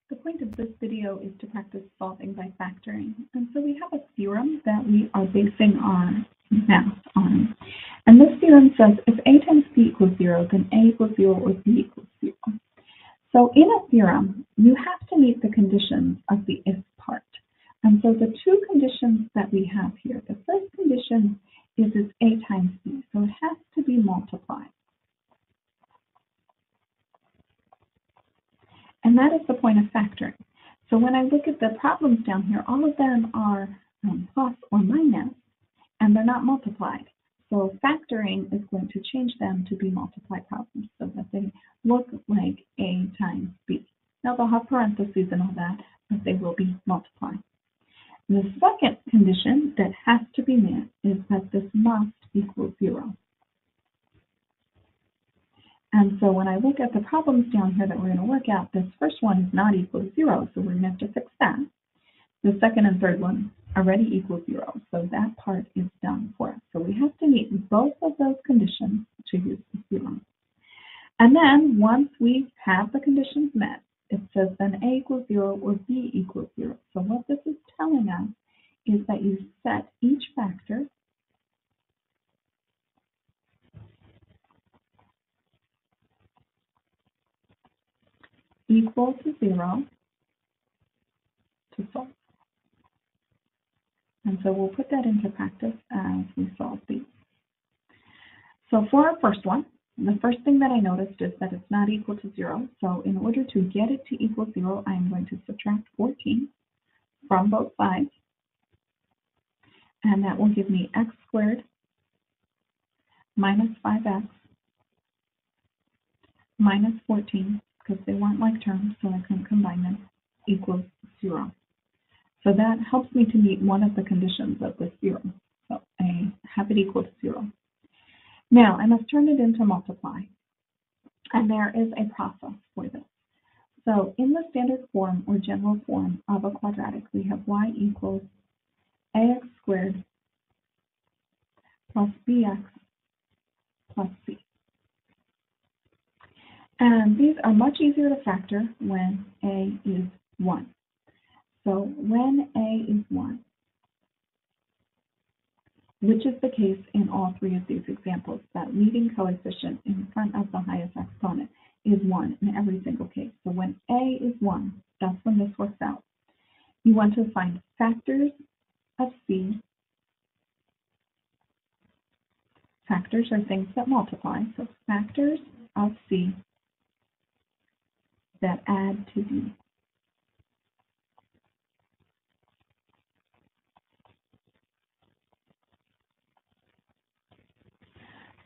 The point of this video is to practice solving by factoring. And so we have a theorem that we are basing our math on. And this theorem says if a times b equals 0, then a equals 0 or b equals 0. So in a theorem, you have to meet the conditions of the if part. And so the two conditions that we have here, the first condition is it's a times b, so it has to be multiplied. And that is the point of factoring. So when I look at the problems down here, all of them are plus or minus, and they're not multiplied. So factoring is going to change them to be multiplied problems so that they look like a times b. Now they'll have parentheses and all that, but they will be multiplied. The second condition that has to be met is that this must equal 0. And so when I look at the problems down here that we're going to work out, this first one is not equal to 0, so we're going to have to fix that. The second and third one already equal 0, so that part is done for us. So we have to meet both of those conditions to use the theorem. And then once we have the conditions met, it says then a equals 0 or b equals 0. So what this is telling us is that you set each factor equal to 0 to solve. And so we'll put that into practice as we solve these. So for our first one, the first thing that I noticed is that it's not equal to 0. So in order to get it to equal 0, I'm going to subtract 14 from both sides. And that will give me x squared minus 5x minus 14, because they weren't like terms, so I couldn't combine them, equals 0. So that helps me to meet one of the conditions of this theorem. So I have it equal to 0. Now I must turn it into multiply. And there is a process for this. So in the standard form or general form of a quadratic, we have y equals ax squared plus bx plus c. And these are much easier to factor when a is 1. So when a is 1, which is the case in all three of these examples, that leading coefficient in front of the highest exponent is 1 in every single case. So when a is 1, that's when this works out. You want to find factors of c. Factors are things that multiply, so factors of c that add to d.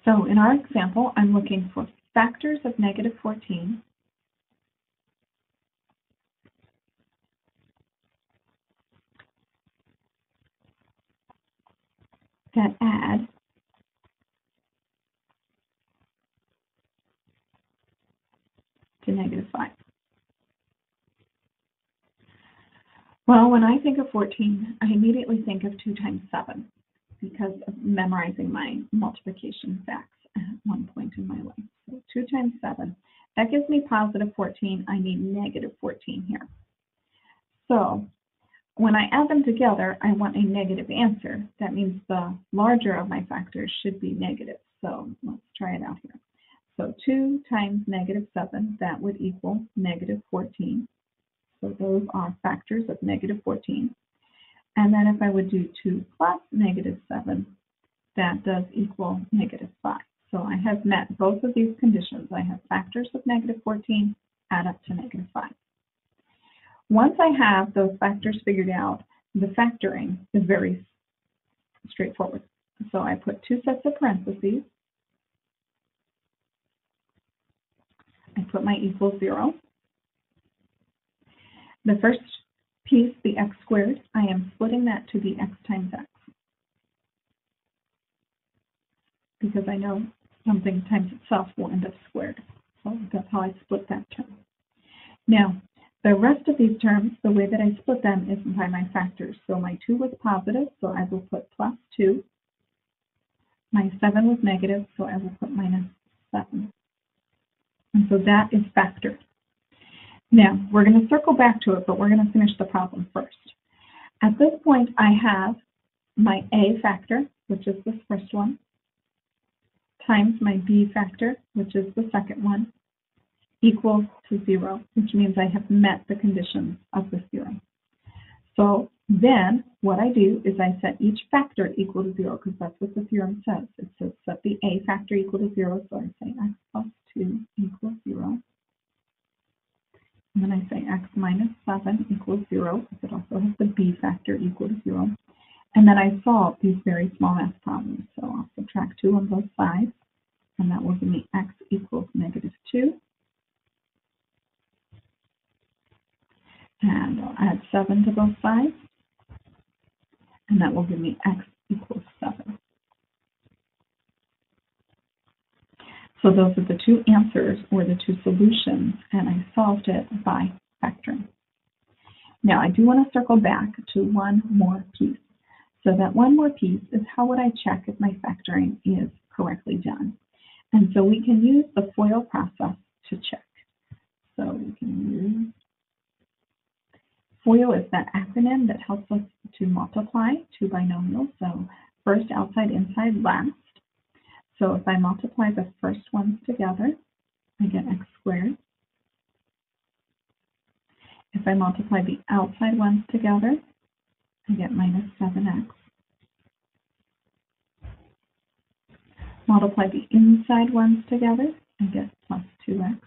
So in our example, I'm looking for factors of negative 14 that add to negative 5. Well, when I think of 14, I immediately think of 2 times 7 because of memorizing my multiplication facts at one point in my life. So 2 times 7, that gives me positive 14. I need negative 14 here. So when I add them together, I want a negative answer. That means the larger of my factors should be negative. So let's try it out here. So 2 times negative 7, that would equal negative 14. So those are factors of negative 14. And then if I would do 2 plus negative 7, that does equal negative 5. So I have met both of these conditions. I have factors of negative 14 add up to negative 5. Once I have those factors figured out, the factoring is very straightforward. So I put 2 sets of parentheses. I put my equals 0. The first piece, the x squared, I am splitting that to be x times x, because I know something times itself will end up squared. So that's how I split that term. Now, the rest of these terms, the way that I split them is by my factors. So my 2 was positive, so I will put plus 2. My 7 was negative, so I will put minus 7. And so that is factored. Now, we're going to circle back to it, but we're going to finish the problem first. At this point, I have my A factor, which is this first one, times my B factor, which is the second one, equals to 0, which means I have met the conditions of the theorem. So then what I do is I set each factor equal to 0, because that's what the theorem says. It says set the A factor equal to 0, so I say x plus 2 equals 0. And then I say x minus 7 equals 0, because it also has the B factor equal to 0. And then I solve these very small math problems. So I'll subtract 2 on both sides, and that will give me x equals negative 2. And I'll add 7 to both sides, and that will give me x equals 7. So those are the two answers, or the two solutions, and I solved it by factoring. Now I do want to circle back to one more piece. So that one more piece is how would I check if my factoring is correctly done? And so we can use the FOIL process to check. So we can use FOIL is that acronym that helps us to multiply two binomials. So first, outside, inside, last. So if I multiply the first ones together, I get x squared. If I multiply the outside ones together, I get minus 7x. Multiply the inside ones together, I get plus 2x.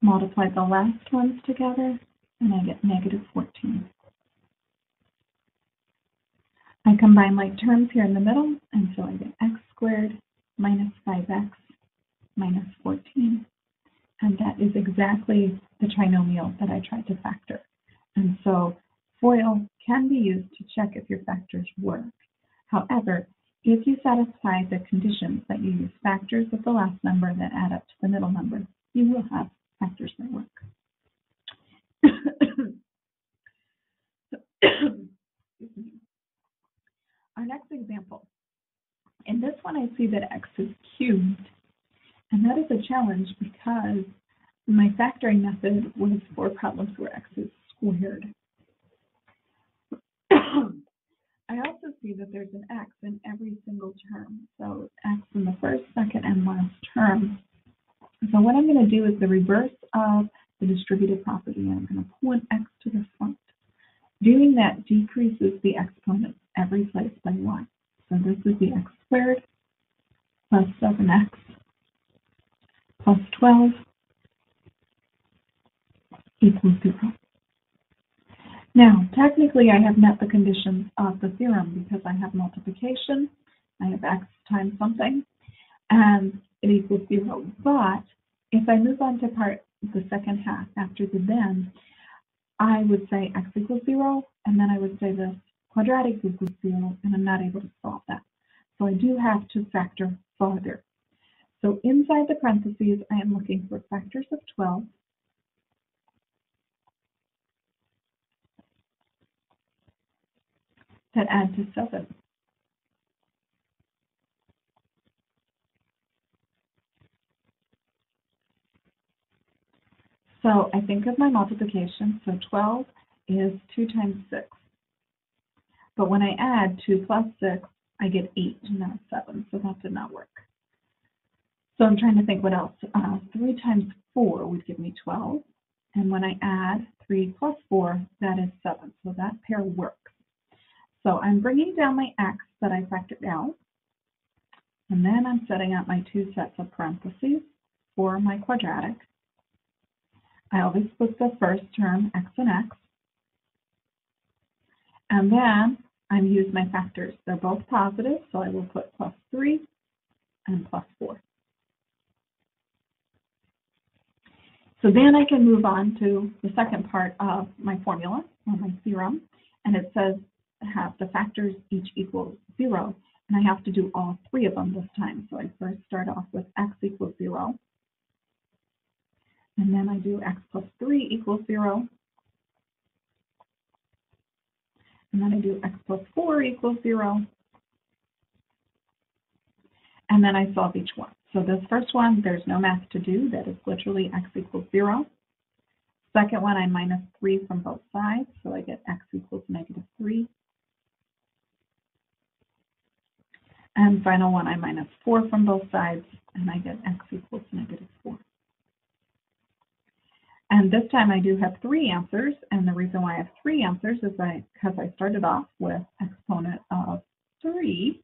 Multiply the last ones together, and I get negative 14. I combine like terms here in the middle, and so I get x squared minus 5x minus 14. And that is exactly the trinomial that I tried to factor. And so FOIL can be used to check if your factors work. However, if you satisfy the conditions that you use factors of the last number that add up to the middle number, you will have factors that work. Our next example. In this one, I see that x is cubed. And that is a challenge because my factoring method was for problems where x is squared. I also see that there's an x in every single term. So x in the first, second, and last term. So what I'm going to do is the reverse of the distributive property. I'm going to pull an x to the front. Doing that decreases the exponents every place by 1. So this is the x squared plus 7x plus 12 equals 0. Now, technically, I have met the conditions of the theorem because I have multiplication, I have x times something, and it equals 0. But if I move on to the second half after the then, I would say x equals 0, and then I would say this quadratic equals 0, and I'm not able to solve that. So I do have to factor farther. So inside the parentheses, I am looking for factors of 12, that add to 7. So I think of my multiplication. So 12 is 2 times 6. But when I add 2 plus 6, I get 8, not 7. So that did not work. So I'm trying to think what else. 3 times 4 would give me 12. And when I add 3 plus 4, that is 7. So that pair works. So I'm bringing down my x that I factored out. And then I'm setting up my two sets of parentheses for my quadratic. I always put the first term, x and x. And then I use my factors. They're both positive, so I will put plus 3 and plus 4. So then I can move on to the second part of my formula, or my theorem, and it says have the factors each equal 0, and I have to do all 3 of them this time. So I first start off with x equals 0, and then I do x plus 3 equals 0, and then I do x plus 4 equals 0, and then I solve each one. So this first one, there's no math to do. That is literally x equals 0. Second one, I minus 3 from both sides, so I get x equals negative 3. And final one, I minus 4 from both sides, and I get x equals negative 4. And this time I do have 3 answers, and the reason why I have 3 answers is because I started off with exponent of 3,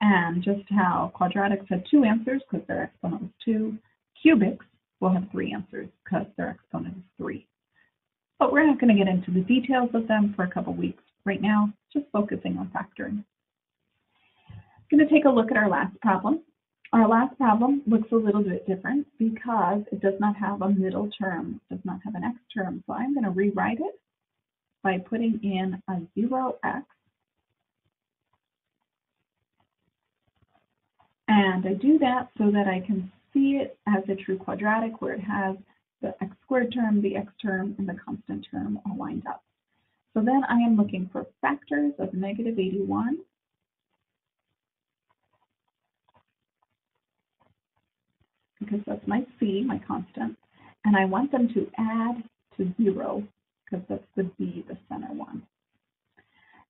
and just how quadratics had 2 answers because their exponent was 2, cubics will have 3 answers because their exponent is 3. But we're not going to get into the details of them for a couple weeks. Right now, just focusing on factoring. I'm going to take a look at our last problem. Our last problem looks a little bit different because it does not have a middle term, it does not have an x term. So I'm going to rewrite it by putting in a 0x. And I do that so that I can see it as a true quadratic where it has the x squared term, the x term, and the constant term all lined up. So then I am looking for factors of negative 81. Because that's my c, my constant, and I want them to add to 0 because that's the b, the center one.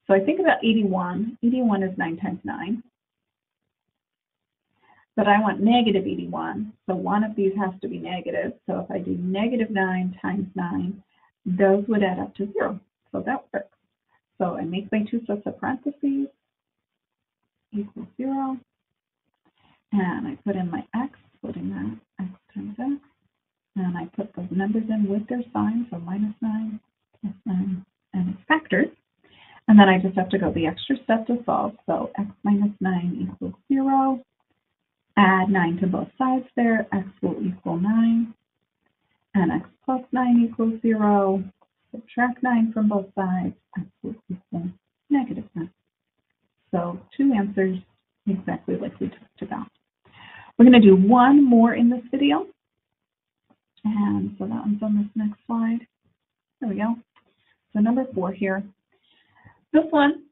So I think about 81. 81 is 9 times 9. But I want negative 81, so one of these has to be negative. So if I do negative 9 times 9, those would add up to 0. So that works. So I make my 2 sets of parentheses equals 0. And I put in my x, putting that x times x. And I put those numbers in with their signs, so minus 9, plus 9, and it's factored. And then I just have to go the extra step to solve. So x minus 9 equals 0. Add 9 to both sides there, x will equal 9. And x plus 9 equals 0. Subtract 9 from both sides, x will equal negative 9. So 2 answers exactly like we talked about. We're going to do one more in this video. And so that one's on this next slide. There we go. So number 4 here. This one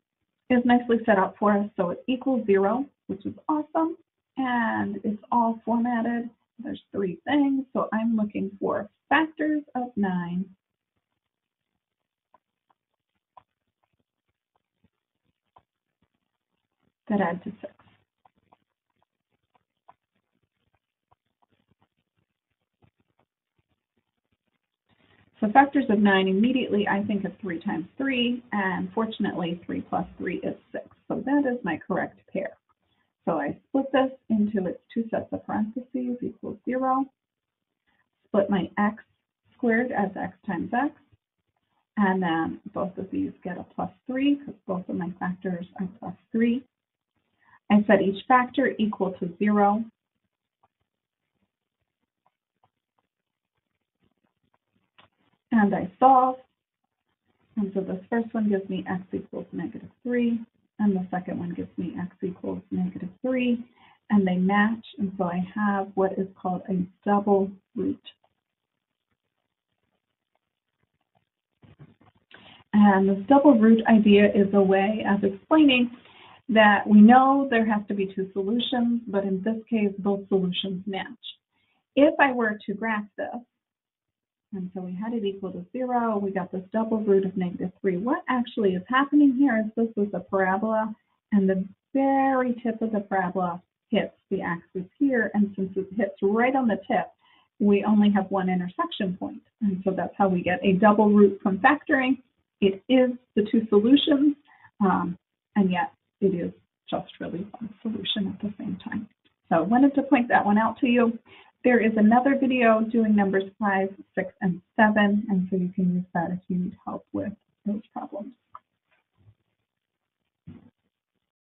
is nicely set up for us. So it equals 0, which is awesome. And it's all formatted. There's 3 things. So I'm looking for factors of 9 that add to 6. So factors of 9, immediately I think of 3 times 3, and fortunately 3 plus 3 is 6. So that is my correct pair. So I split this into its 2 sets of parentheses equals 0. Split my x squared as x times x. And then both of these get a plus 3 because both of my factors are plus 3. I set each factor equal to 0. And I solve. And so this first one gives me x equals negative 3. And the second one gives me x equals negative 3. And they match. And so I have what is called a double root. And this double root idea is a way of explaining that we know there has to be 2 solutions, but in this case, both solutions match. If I were to graph this, and so we had it equal to 0, we got this double root of negative 3. What actually is happening here is this is a parabola, and the very tip of the parabola hits the axis here, and since it hits right on the tip, we only have one intersection point. And so that's how we get a double root from factoring. It is the 2 solutions, and yet it is just really one solution at the same time. So I wanted to point that one out to you. There is another video doing numbers 5, 6, and 7, and so you can use that if you need help with